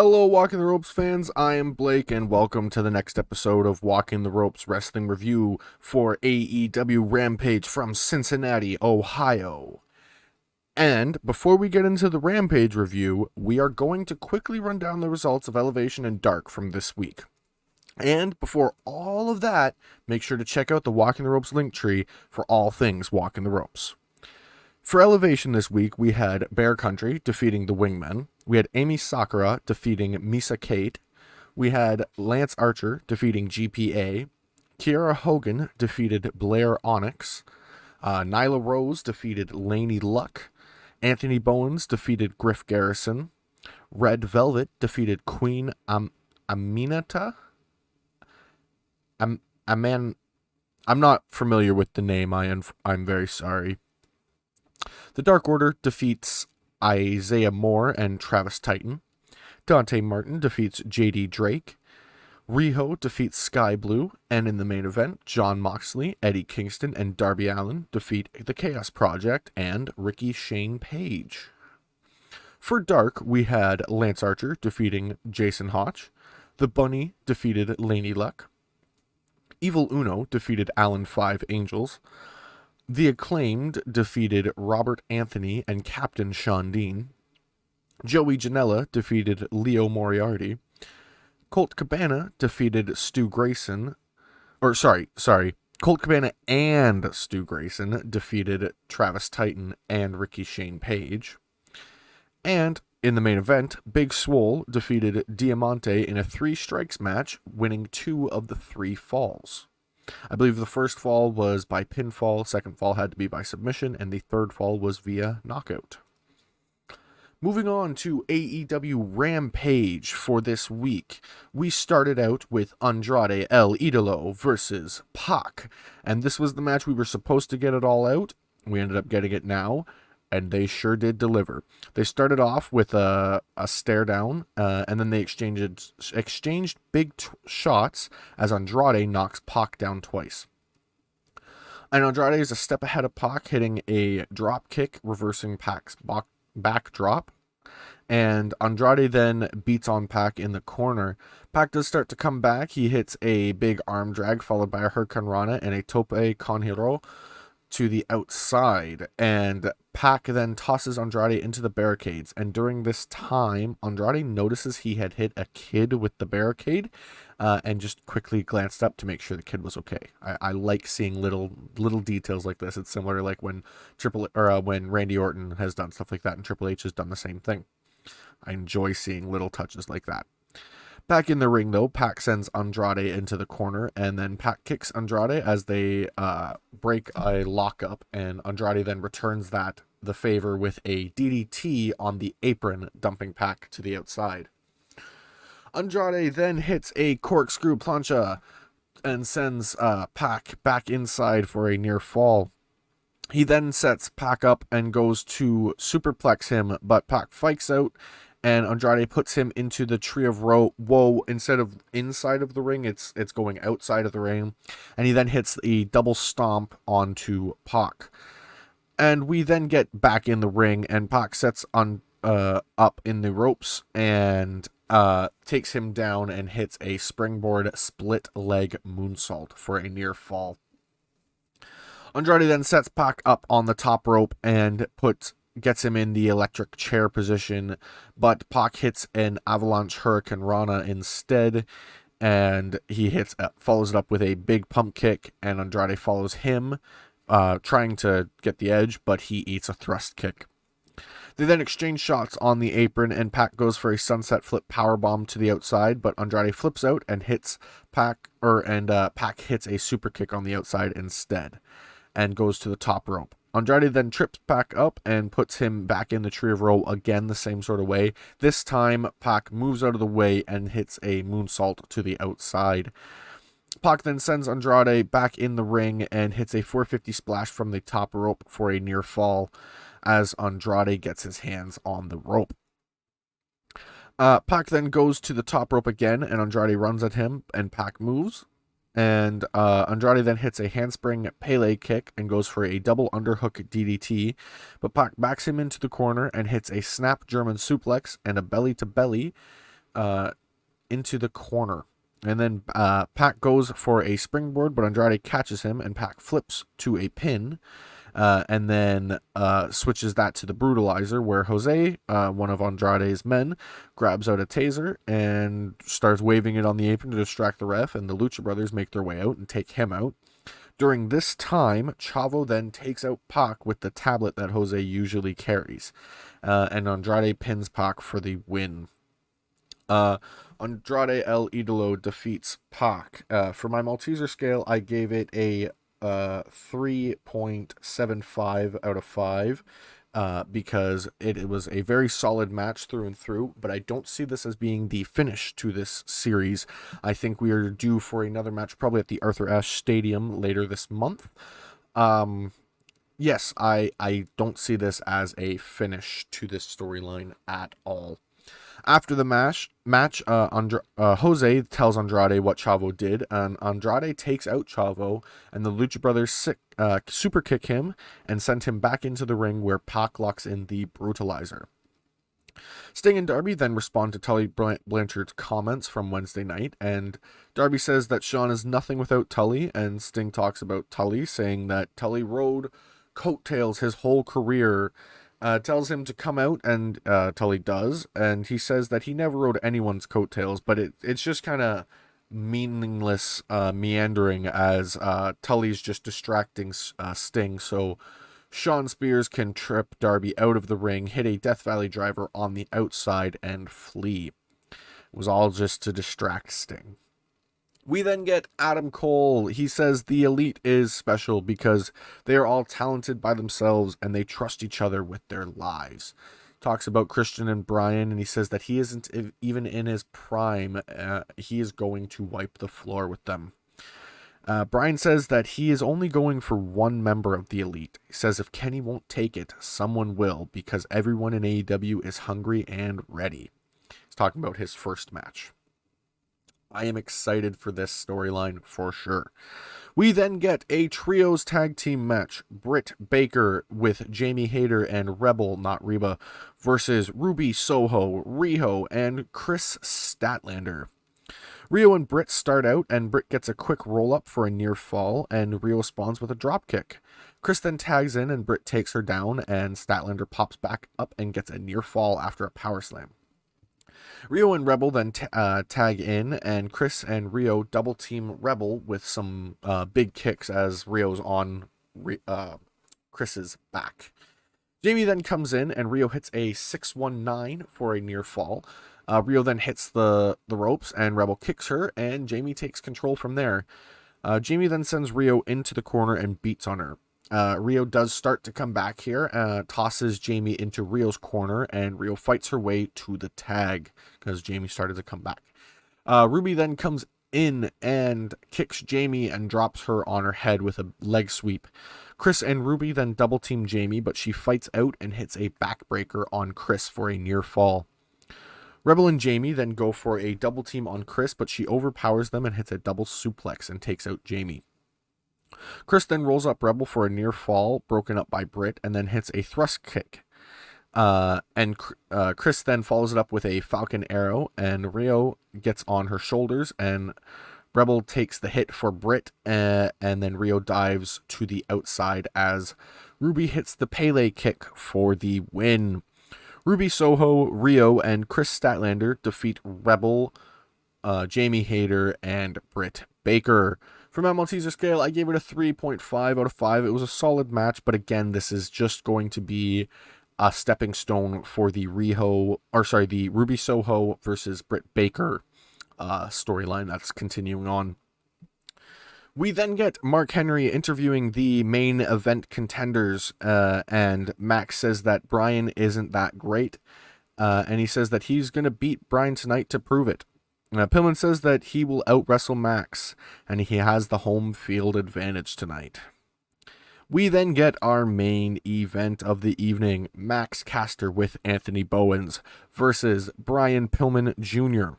Hello, Walking the Ropes fans. I am Blake, and welcome to the next episode of Walking the Ropes Wrestling Review for AEW Rampage from Cincinnati, Ohio. And before we get into the Rampage review, we are going to quickly run down the results of Elevation and Dark from this week. And before all of that, make sure to check out the Walking the Ropes link tree for all things Walking the Ropes. For Elevation this week, we had Bear Country defeating the Wingmen. We had Amy Sakura defeating Misa Kate. We had Lance Archer defeating GPA. Kiera Hogan defeated Blair Onyx. Nyla Rose defeated Laney Luck. Anthony Bowens defeated Griff Garrison. Red Velvet defeated Queen Aminata. I'm not familiar with the name. I'm very sorry. The Dark Order defeats Isaiah Moore and Travis Titan. Dante Martin defeats JD Drake. Riho defeats Sky Blue. And in the main event, Jon Moxley, Eddie Kingston, and Darby Allin defeat the Chaos Project and Ricky Shane Page. For Dark, we had Lance Archer defeating Jason Hotch. The Bunny defeated Laney Luck. Evil Uno defeated Alan Five Angels. The Acclaimed defeated Robert Anthony and Captain Sean Dean. Joey Janela defeated Leo Moriarty. Colt Cabana defeated Stu Grayson. Colt Cabana and Stu Grayson defeated Travis Titan and Ricky Shane Page. And in the main event, Big Swole defeated Diamante in a 3 strikes match, winning 2 of the 3 falls. I believe the first fall was by pinfall, second fall had to be by submission, and the third fall was via knockout. Moving on to AEW Rampage for this week, we started out with Andrade El Idolo versus Pac, and this was the match we were supposed to get it all out. We ended up getting it now, and they sure did deliver. They started off with a stare down, and then they exchanged big shots as Andrade knocks Pac down twice. And Andrade is a step ahead of Pac, hitting a drop kick, reversing Pac's back drop. And Andrade then beats on Pac in the corner. Pac does start to come back. He hits a big arm drag, followed by a Hurricane Rana and a Tope Con Hilo to the outside, and Pac then tosses Andrade into the barricades, and during this time, Andrade notices he had hit a kid with the barricade, and just quickly glanced up to make sure the kid was okay. I like seeing little details like this. It's similar to like when when Randy Orton has done stuff like that, and Triple H has done the same thing. I enjoy seeing little touches like that. Back in the ring, though, Pac sends Andrade into the corner, and then Pac kicks Andrade as they break a lockup, and Andrade then returns the favor with a DDT on the apron, dumping Pac to the outside. Andrade then hits a corkscrew plancha and sends Pac back inside for a near fall. He then sets Pac up and goes to superplex him, but Pac fights out, and Andrade puts him into the Tree of Woe. Instead of inside of the ring, it's going outside of the ring. And he then hits a double stomp onto Pac. And we then get back in the ring, and Pac sets up in the ropes and takes him down and hits a springboard split leg moonsault for a near fall. Andrade then sets Pac up on the top rope and gets him in the electric chair position, but Pac hits an avalanche Hurricane Rana instead, and he follows it up with a big pump kick, and Andrade follows him, trying to get the edge, but he eats a thrust kick. They then exchange shots on the apron, and Pac goes for a sunset flip powerbomb to the outside, but Andrade flips out and hits Pac hits a super kick on the outside instead, and goes to the top rope. Andrade then trips Pac up and puts him back in the Tree of Woe again the same sort of way. This time, Pac moves out of the way and hits a moonsault to the outside. Pac then sends Andrade back in the ring and hits a 450 splash from the top rope for a near fall as Andrade gets his hands on the rope. Pac then goes to the top rope again, and Andrade runs at him, and Pac moves. And Andrade then hits a handspring Pele kick and goes for a double underhook DDT, but Pac backs him into the corner and hits a snap German suplex and a belly-to-belly into the corner. And then Pac goes for a springboard, but Andrade catches him, and Pac flips to a pin. And then switches that to the brutalizer, where Jose, one of Andrade's men, grabs out a taser and starts waving it on the apron to distract the ref, and the Lucha Brothers make their way out and take him out. During this time, Chavo then takes out Pac with the tablet that Jose usually carries, and Andrade pins Pac for the win. Andrade El Idolo defeats Pac. For my Malteser scale, I gave it a 3.75 out of 5 because it was a very solid match through and through, but I don't see this as being the finish to this series. I think we are due for another match probably at the Arthur Ashe Stadium later this month. Yes, I don't see this as a finish to this storyline at all. After the match, Jose tells Andrade what Chavo did, and Andrade takes out Chavo, and the Lucha Brothers super kick him and send him back into the ring, where Pac locks in the brutalizer. Sting and Darby then respond to Tully Blanchard's comments from Wednesday night, and Darby says that Shawn is nothing without Tully, and Sting talks about Tully, saying that Tully rode coattails his whole career. Tells him to come out, and Tully does, and he says that he never rode anyone's coattails, but it's just kind of meaningless meandering as Tully's just distracting Sting, so Shawn Spears can trip Darby out of the ring, hit a Death Valley driver on the outside, and flee. It was all just to distract Sting. We then get Adam Cole. He says the Elite is special because they are all talented by themselves and they trust each other with their lives. Talks about Christian and Bryan, and he says that he isn't even in his prime. He is going to wipe the floor with them. Bryan says that he is only going for one member of the Elite. He says if Kenny won't take it, someone will, because everyone in AEW is hungry and ready. He's talking about his first match. I am excited for this storyline for sure. We then get a trios tag team match. Britt Baker with Jamie Hayter and Rebel, not Reba, versus Ruby Soho, Riho, and Chris Statlander. Rio and Britt start out, and Britt gets a quick roll-up for a near fall, and Rio responds with a dropkick. Chris then tags in, and Britt takes her down, and Statlander pops back up and gets a near fall after a power slam. Rio and Rebel then tag in, and Chris and Rio double team Rebel with some big kicks as Rio's on Chris's back. Jamie then comes in, and Rio hits a 619 for a near fall. Rio then hits the ropes, and Rebel kicks her, and Jamie takes control from there. Jamie then sends Rio into the corner and beats on her. Rio does start to come back here, tosses Jamie into Rio's corner, and Rio fights her way to the tag because Jamie started to come back. Ruby then comes in and kicks Jamie and drops her on her head with a leg sweep. Chris and Ruby then double team Jamie, but she fights out and hits a backbreaker on Chris for a near fall. Rebel and Jamie then go for a double team on Chris, but she overpowers them and hits a double suplex and takes out Jamie. Chris then rolls up Rebel for a near fall, broken up by Britt, and then hits a thrust kick. Chris then follows it up with a Falcon Arrow, and Rio gets on her shoulders, and Rebel takes the hit for Britt, and then Rio dives to the outside as Ruby hits the Pele kick for the win. Ruby Soho, Rio, and Chris Statlander defeat Rebel, Jamie Hayter, and Britt Baker. For my Malteser scale, I gave it a 3.5 out of 5. It was a solid match, but again, this is just going to be a stepping stone for the Ruby Soho versus Britt Baker storyline that's continuing on. We then get Mark Henry interviewing the main event contenders, and Max says that Bryan isn't that great, and he says that he's going to beat Bryan tonight to prove it. Pillman says that he will out-wrestle Max, and he has the home field advantage tonight. We then get our main event of the evening, Max Caster with Anthony Bowens versus Brian Pillman Jr.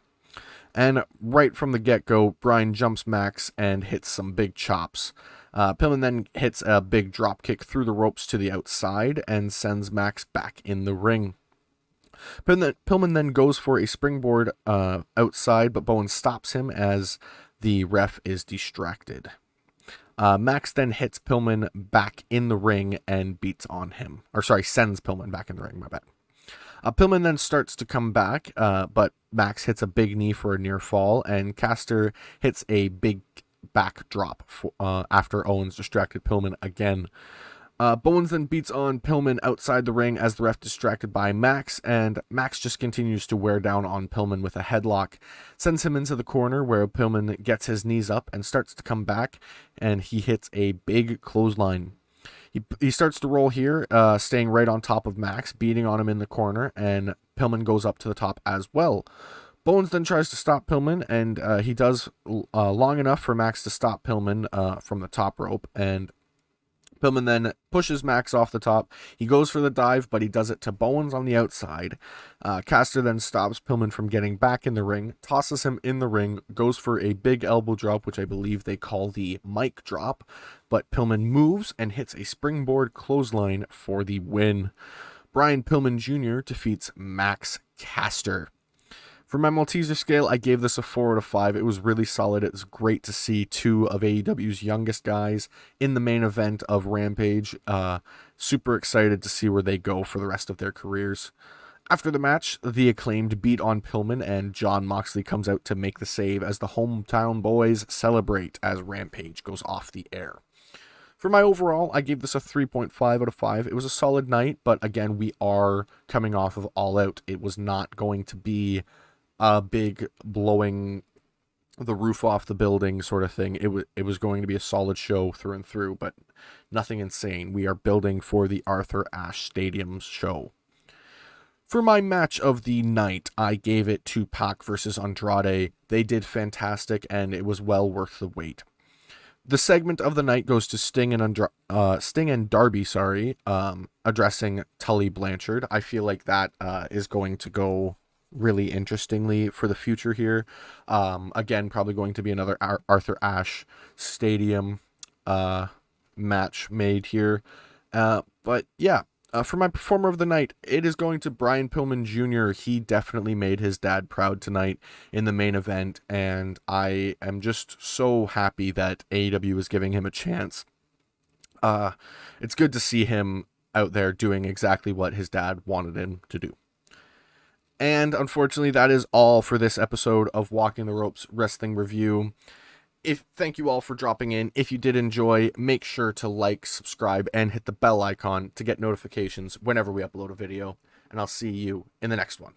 And right from the get-go, Bryan jumps Max and hits some big chops. Pillman then hits a big drop kick through the ropes to the outside and sends Max back in the ring. Pillman then goes for a springboard outside, but Bowens stops him as the ref is distracted. Max then hits Pillman back in the ring and beats on him. Sends Pillman back in the ring, my bad. Pillman then starts to come back, but Max hits a big knee for a near fall, and Caster hits a big backdrop after Owens distracted Pillman again. Bowens then beats on Pillman outside the ring as the ref distracted by Max, and Max just continues to wear down on Pillman with a headlock, sends him into the corner where Pillman gets his knees up and starts to come back, and he hits a big clothesline. He starts to roll here, staying right on top of Max, beating on him in the corner, and Pillman goes up to the top as well. Bowens then tries to stop Pillman, and he does long enough for Max to stop Pillman from the top rope, and Pillman then pushes Max off the top. He goes for the dive, but he does it to Bowens on the outside. Caster then stops Pillman from getting back in the ring, tosses him in the ring, goes for a big elbow drop, which I believe they call the mic drop, but Pillman moves and hits a springboard clothesline for the win. Brian Pillman Jr. defeats Max Caster. For my Malteser scale, I gave this a 4 out of 5. It was really solid. It was great to see two of AEW's youngest guys in the main event of Rampage. Super excited to see where they go for the rest of their careers. After the match, the Acclaimed beat on Pillman, and Jon Moxley comes out to make the save as the hometown boys celebrate as Rampage goes off the air. For my overall, I gave this a 3.5 out of 5. It was a solid night, but again, we are coming off of All Out. It was not going to be a big blowing the roof off the building sort of thing. It was going to be a solid show through and through, but nothing insane. We are building for the Arthur Ashe Stadium's show. For my match of the night, I gave it to Pac versus Andrade. They did fantastic, and it was well worth the wait. The segment of the night goes to Sting and Darby, addressing Tully Blanchard. I feel like that is going to go really interestingly for the future here. Again, probably going to be another Arthur Ashe Stadium match made here. But yeah, for my performer of the night, it is going to Brian Pillman Jr. He definitely made his dad proud tonight in the main event, and I am just so happy that AEW is giving him a chance. It's good to see him out there doing exactly what his dad wanted him to do. And unfortunately, that is all for this episode of Walking the Ropes Wrestling Review. Thank you all for dropping in. If you did enjoy, make sure to like, subscribe, and hit the bell icon to get notifications whenever we upload a video. And I'll see you in the next one.